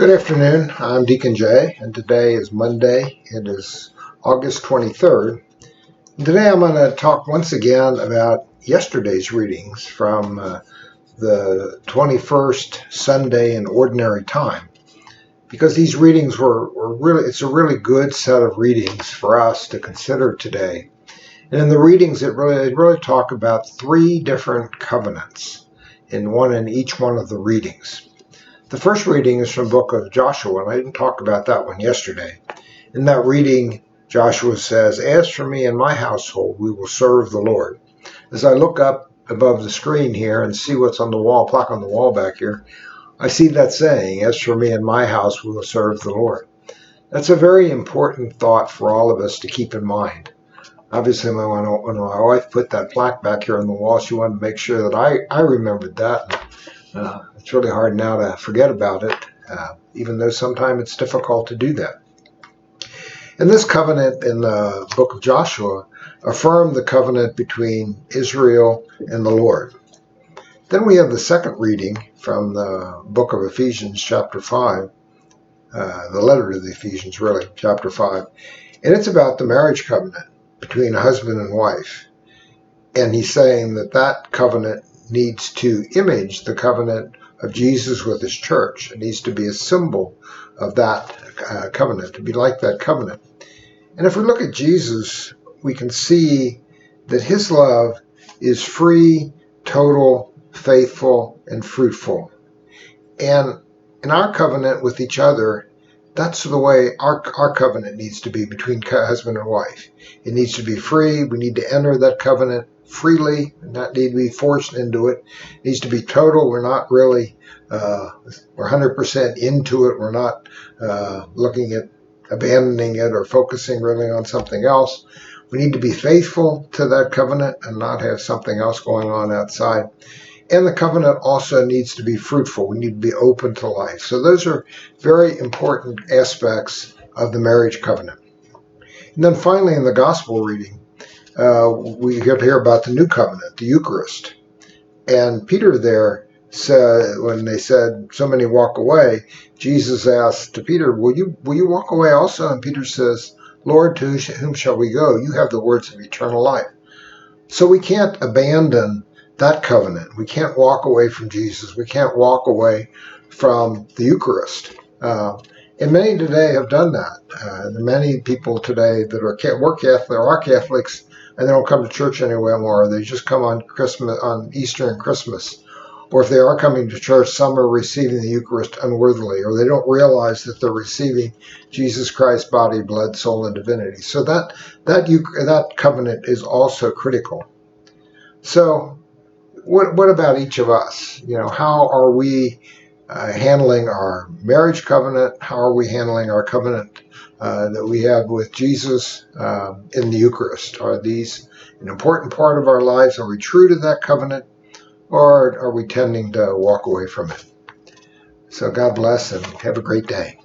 Good afternoon. I'm Deacon Jay, and today is Monday. It is August 23rd. And today I'm going to talk once again about yesterday's readings from the 21st Sunday in Ordinary Time, because these readings it's a really good set of readings for us to consider today. And in the readings, it really talk about three different covenants in each one of the readings. The first reading is from the book of Joshua, and I didn't talk about that one yesterday. In that reading, Joshua says, "As for me and my household, we will serve the Lord." As I look up above the screen here and see what's on the wall, plaque on the wall back here, I see that saying, "As for me and my house, we will serve the Lord." That's a very important thought for all of us to keep in mind. Obviously, when my wife put that plaque back here on the wall, she wanted to make sure that I remembered that. It's really hard now to forget about it, even though sometimes it's difficult to do that. And this covenant in the book of Joshua affirmed the covenant between Israel and the Lord. Then we have the second reading from the book of Ephesians, chapter 5, the letter to the Ephesians, really, chapter 5. And it's about the marriage covenant between a husband and wife. And he's saying that covenant needs to image the covenant of Jesus with his church. It needs to be a symbol of that covenant, to be like that covenant. And if we look at Jesus, we can see that his love is free, total, faithful, and fruitful. And in our covenant with each other, that's the way our covenant needs to be between husband and wife. It needs to be free. We need to enter that covenant freely and not need to be forced into it. It needs to be total. We're not really, we're 100% into it. We're not looking at abandoning it or focusing really on something else. We need to be faithful to that covenant and not have something else going on outside. And the covenant also needs to be fruitful. We need to be open to life. So those are very important aspects of the marriage covenant. And then finally, in the gospel reading, we hear about the new covenant, the Eucharist. And Peter there said, when they said, "So many walk away," Jesus asked to Peter, will you walk away also? And Peter says, "Lord, to whom shall we go? You have the words of eternal life." So we can't abandon that covenant. We can't walk away from Jesus. We can't walk away from the Eucharist. And many today have done that. Many people today that are Catholics, and they don't come to church anymore. They just come on Easter and Christmas. Or if they are coming to church, some are receiving the Eucharist unworthily, or they don't realize that they're receiving Jesus Christ's body, blood, soul, and divinity. So that covenant is also critical. So what about each of us? How are we handling our marriage covenant? How are we handling our covenant that we have with Jesus in the Eucharist? Are these an important part of our lives? Are we true to that covenant, or are we tending to walk away from it? So God bless and have a great day.